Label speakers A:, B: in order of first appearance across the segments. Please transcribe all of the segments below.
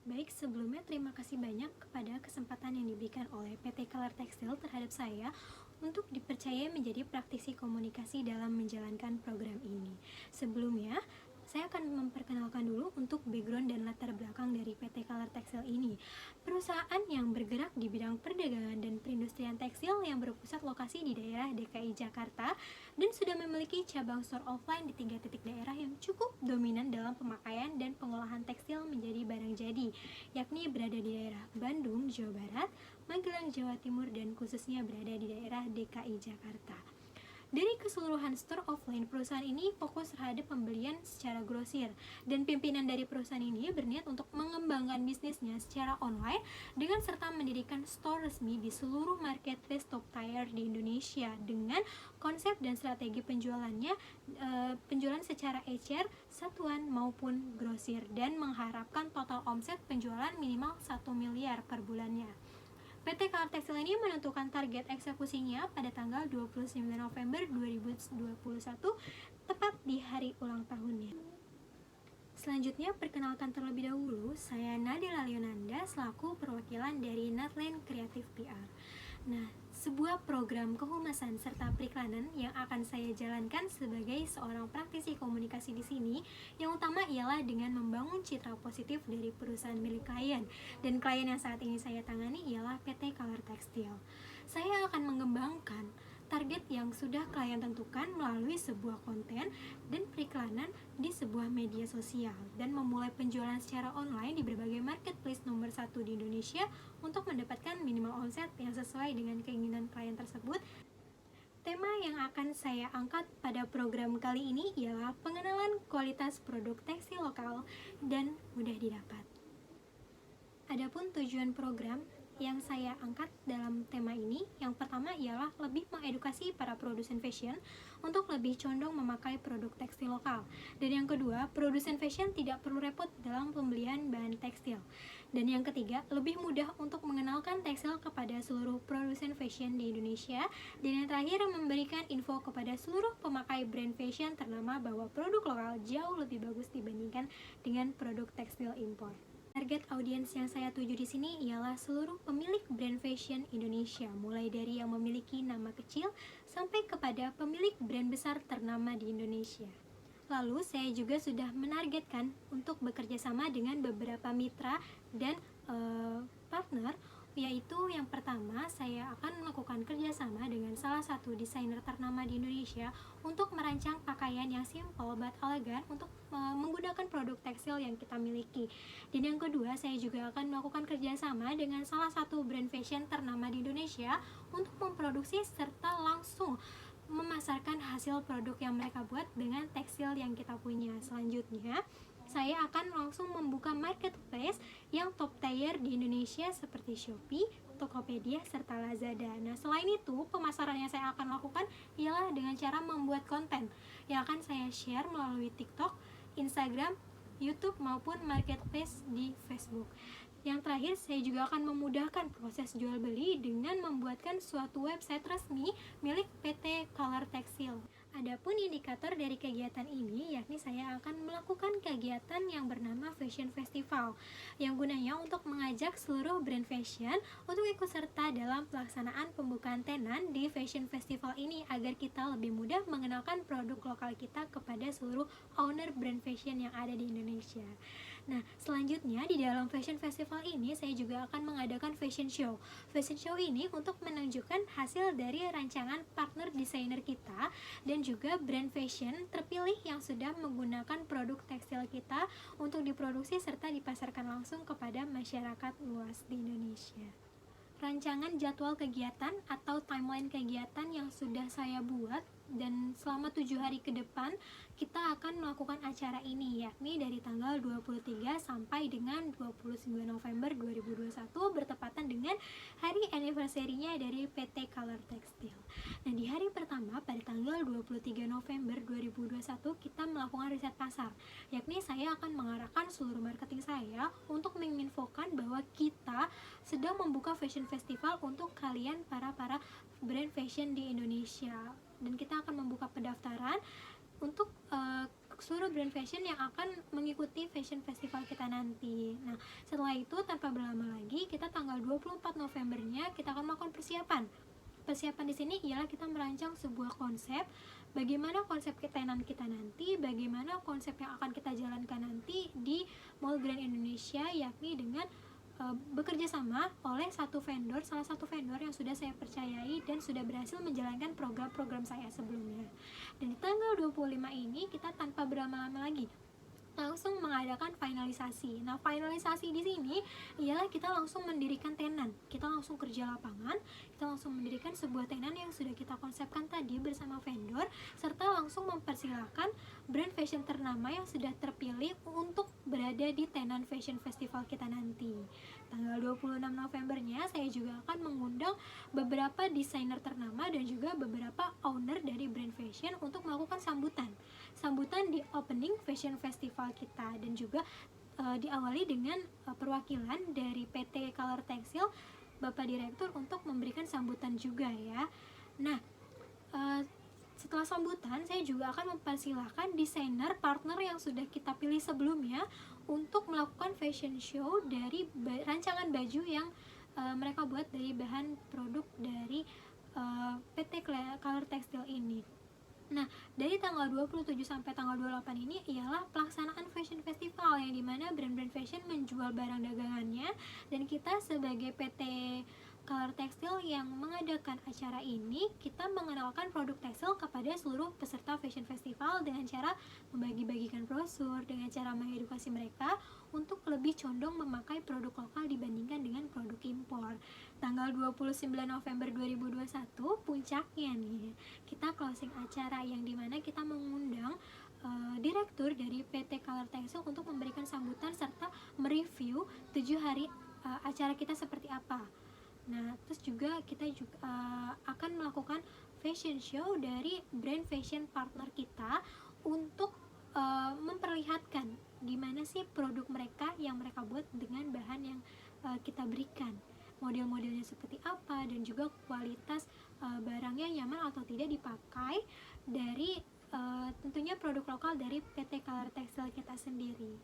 A: Baik, sebelumnya terima kasih banyak kepada kesempatan yang diberikan oleh PT Color Textile terhadap saya untuk dipercaya menjadi praktisi komunikasi dalam menjalankan program ini. Sebelumnya, saya akan memperkenalkan dulu untuk background dan latar belakang dari PT Color Textile ini. Perusahaan yang bergerak di bidang perdagangan dan perindustrian tekstil yang berpusat lokasi di daerah DKI Jakarta dan sudah memiliki cabang store offline di 3 titik daerah yang cukup dominan dalam pemakaian dan pengolahan tekstil menjadi barang jadi, yakni berada di daerah Bandung, Jawa Barat, Magelang, Jawa Timur, dan khususnya berada di daerah DKI Jakarta. Dari keseluruhan store offline, perusahaan ini fokus terhadap pembelian secara grosir, dan pimpinan dari perusahaan ini berniat untuk mengembangkan bisnisnya secara online dengan serta mendirikan store resmi di seluruh marketplace top tier di Indonesia dengan konsep dan strategi penjualannya penjualan secara ecer, satuan maupun grosir, dan mengharapkan total omset penjualan minimal 1 miliar per bulannya. PT Color Textile ini menentukan target eksekusinya pada tanggal 29 November 2021, tepat di hari ulang tahunnya. Selanjutnya, perkenalkan terlebih dahulu, saya Nadela Leonanda selaku perwakilan dari Natland Creative PR. Nah, sebuah program kehumasan serta periklanan yang akan saya jalankan sebagai seorang praktisi komunikasi di sini, yang utama ialah dengan membangun citra positif dari perusahaan milik klien. Dan klien yang saat ini saya tangani ialah PT Color Textile. Saya akan mengembangkan target yang sudah klien tentukan melalui sebuah konten dan periklanan di sebuah media sosial dan memulai penjualan secara online di berbagai marketplace nomor 1 di Indonesia untuk mendapatkan minimal omset yang sesuai dengan keinginan klien tersebut. Tema yang akan saya angkat pada program kali ini ialah pengenalan kualitas produk tekstil lokal dan mudah didapat. Adapun tujuan program yang saya angkat dalam tema ini, yang pertama ialah lebih mengedukasi para produsen fashion untuk lebih condong memakai produk tekstil lokal. Dan yang kedua, produsen fashion tidak perlu repot dalam pembelian bahan tekstil. Dan yang ketiga, lebih mudah untuk mengenalkan tekstil kepada seluruh produsen fashion di Indonesia. Dan yang terakhir, memberikan info kepada seluruh pemakai brand fashion ternama bahwa produk lokal jauh lebih bagus dibandingkan dengan produk tekstil impor. Target audiens yang saya tuju di sini ialah seluruh pemilik brand fashion Indonesia, mulai dari yang memiliki nama kecil sampai kepada pemilik brand besar ternama di Indonesia. Lalu saya juga sudah menargetkan untuk bekerja sama dengan beberapa mitra dan partner, yaitu yang pertama saya akan melakukan kerjasama dengan salah satu desainer ternama di Indonesia untuk merancang pakaian yang simple but elegan untuk menggunakan produk tekstil yang kita miliki. Dan yang kedua, saya juga akan melakukan kerjasama dengan salah satu brand fashion ternama di Indonesia untuk memproduksi serta langsung memasarkan hasil produk yang mereka buat dengan tekstil yang kita punya. Selanjutnya, saya akan langsung membuka marketplace yang top tier di Indonesia seperti Shopee, Tokopedia, serta Lazada. Nah, selain itu, pemasaran yang saya akan lakukan ialah dengan cara membuat konten yang akan saya share melalui TikTok, Instagram, YouTube maupun marketplace di Facebook. Yang terakhir, saya juga akan memudahkan proses jual beli dengan membuatkan suatu website resmi milik PT Color Textile. Adapun indikator dari kegiatan ini, yakni saya akan melakukan kegiatan yang bernama Fashion Festival, yang gunanya untuk mengajak seluruh brand fashion untuk ikut serta dalam pelaksanaan pembukaan tenan di Fashion Festival ini agar kita lebih mudah mengenalkan produk lokal kita kepada seluruh owner brand fashion yang ada di Indonesia. Nah, selanjutnya di dalam Fashion Festival ini saya juga akan mengadakan fashion show. Fashion show ini untuk menunjukkan hasil dari rancangan partner desainer kita dan juga brand fashion terpilih yang sudah menggunakan produk tekstil kita untuk diproduksi serta dipasarkan langsung kepada masyarakat luas di Indonesia. Rancangan jadwal kegiatan atau timeline kegiatan yang sudah saya buat, dan selama 7 hari ke depan kita akan melakukan acara ini, yakni dari tanggal 23 sampai dengan 29 November 2021 bertepatan dengan hari anniversary-nya dari PT Color Textile. Nah, di hari pertama pada tanggal 23 November 2021 kita melakukan riset pasar, yakni saya akan mengarahkan seluruh marketing saya untuk menginfokan bahwa kita sedang membuka fashion festival untuk kalian para brand fashion di Indonesia, dan kita akan membuka pendaftaran untuk seluruh brand fashion yang akan mengikuti fashion festival kita nanti. Nah, setelah itu tanpa berlama lagi, kita tanggal 24 Novembernya kita akan melakukan persiapan. Persiapan di sini ialah kita merancang sebuah konsep, bagaimana konsep tenan kita nanti, bagaimana konsep yang akan kita jalankan nanti di Mall Grand Indonesia, yakni dengan bekerja sama oleh salah satu vendor yang sudah saya percayai dan sudah berhasil menjalankan program-program saya sebelumnya. Dan di tanggal 25 ini kita tanpa berlama-lama lagi langsung mengadakan finalisasi. Nah, finalisasi di sini ialah kita langsung mendirikan tenan. Kita langsung kerja lapangan, kita langsung mendirikan sebuah tenan yang sudah kita konsepkan tadi bersama vendor, serta langsung mempersilahkan brand fashion ternama yang sudah terpilih untuk berada di tenan fashion festival kita nanti. Tanggal 26 Novembernya saya juga akan mengundang beberapa desainer ternama dan juga beberapa owner dari brand fashion untuk melakukan sambutan di opening fashion festival kita, dan juga diawali dengan perwakilan dari PT Color Textile, Bapak Direktur, untuk memberikan sambutan juga ya. Nah, setelah sambutan saya juga akan mempersilahkan desainer partner yang sudah kita pilih sebelumnya untuk melakukan fashion show dari rancangan baju yang mereka buat dari bahan produk dari PT Color Textile ini. Nah, dari tanggal 27 sampai tanggal 28 ini ialah pelaksanaan fashion festival, yang dimana brand-brand fashion menjual barang dagangannya, dan kita sebagai PT Color Textile yang mengadakan acara ini, kita mengenalkan produk tekstil kepada seluruh peserta fashion festival dengan cara membagi-bagikan brosur, dengan cara mengedukasi mereka untuk lebih condong memakai produk lokal dibandingkan dengan produk impor. Tanggal 29 November 2021 puncaknya nih, kita closing acara yang dimana kita mengundang direktur dari PT Color Textile untuk memberikan sambutan serta mereview 7 hari acara kita seperti apa. Nah, terus juga kita juga akan melakukan fashion show dari brand fashion partner kita untuk memperlihatkan gimana sih produk mereka yang mereka buat dengan bahan yang kita berikan, model-modelnya seperti apa, dan juga kualitas barangnya nyaman atau tidak dipakai dari tentunya produk lokal dari PT Color Textile kita sendiri.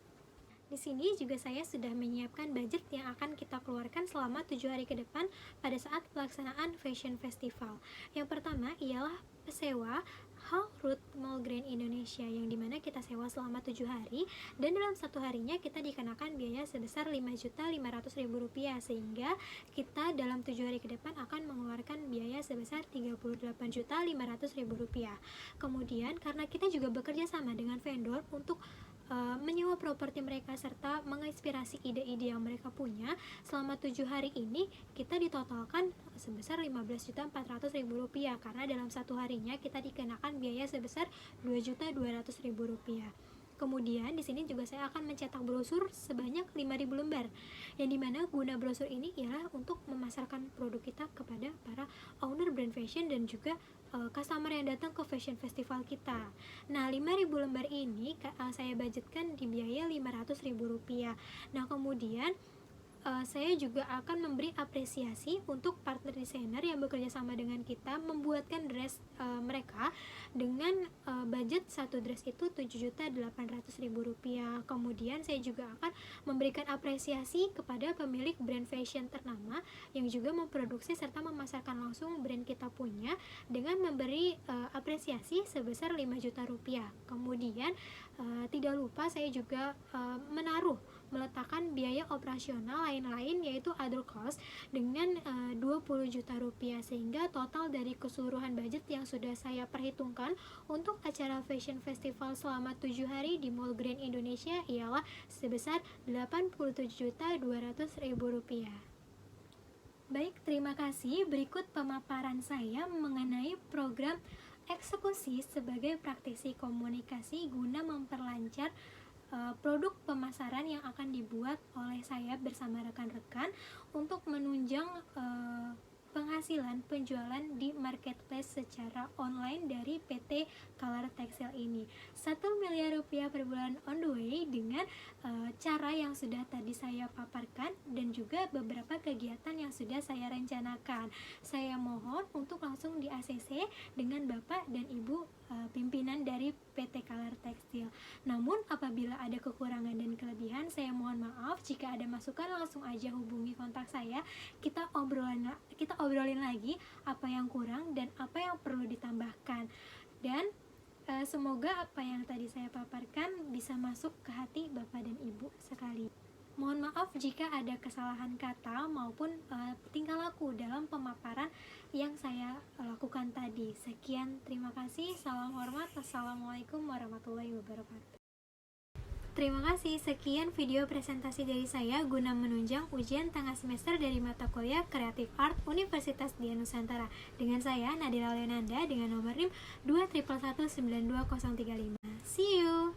A: Di sini juga saya sudah menyiapkan budget yang akan kita keluarkan selama 7 hari ke depan pada saat pelaksanaan Fashion Festival. Yang pertama ialah sewa Hall Road Mall Grand Indonesia, yang dimana kita sewa selama 7 hari, dan dalam satu harinya kita dikenakan biaya sebesar Rp5.500.000, sehingga kita dalam 7 hari ke depan akan mengeluarkan biaya sebesar Rp38.500.000. Kemudian karena kita juga bekerja sama dengan vendor untuk menyewa properti mereka serta menginspirasi ide-ide yang mereka punya, selama 7 hari ini kita ditotalkan sebesar Rp15.400.000, karena dalam satu harinya kita dikenakan biaya sebesar Rp2.200.000. Kemudian di sini juga saya akan mencetak brosur sebanyak 5.000 lembar, yang dimana guna brosur ini ialah untuk memasarkan produk kita kepada para owner brand fashion dan juga customer yang datang ke fashion festival kita. Nah, 5.000 lembar ini saya budgetkan di biaya Rp500.000. Nah, kemudian saya juga akan memberi apresiasi untuk partner desainer yang bekerja sama dengan kita membuatkan dress mereka dengan budget satu dress itu Rp7.800.000. Kemudian saya juga akan memberikan apresiasi kepada pemilik brand fashion ternama yang juga memproduksi serta memasarkan langsung brand kita punya dengan memberi apresiasi sebesar Rp5 juta. Kemudian tidak lupa saya juga meletakkan biaya operasional lain-lain, yaitu other cost, dengan Rp20 juta, sehingga total dari keseluruhan budget yang sudah saya perhitungkan untuk acara fashion festival selama 7 hari di Mall Grand Indonesia ialah sebesar Rp87.200.000. Baik, terima kasih. Berikut pemaparan saya mengenai program eksekusi sebagai praktisi komunikasi guna memperlancar produk pemasaran yang akan dibuat oleh saya bersama rekan-rekan untuk menunjang penghasilan penjualan di marketplace secara online dari PT Color Textile ini. Rp1 miliar per bulan on the way dengan cara yang sudah tadi saya paparkan dan juga beberapa kegiatan yang sudah saya rencanakan. Saya mohon untuk langsung di ACC dengan Bapak dan Ibu pimpinan dari PT Color Textile. Namun apabila ada kekurangan dan kelebihan, saya mohon maaf. Jika ada masukan, langsung aja hubungi kontak saya. Kita obrolin lagi apa yang kurang dan apa yang perlu ditambahkan. Dan semoga apa yang tadi saya paparkan bisa masuk ke hati Bapak dan Ibu sekali. Mohon maaf jika ada kesalahan kata maupun tingkah laku dalam pemaparan yang saya lakukan tadi. Sekian, terima kasih. Salam hormat. Wassalamualaikum warahmatullahi wabarakatuh. Terima kasih. Sekian video presentasi dari saya guna menunjang ujian tengah semester dari mata kuliah Creative Art Universitas Dian Nusantara. Dengan saya Nadira Leonanda dengan nomor NIM 211192035. See you.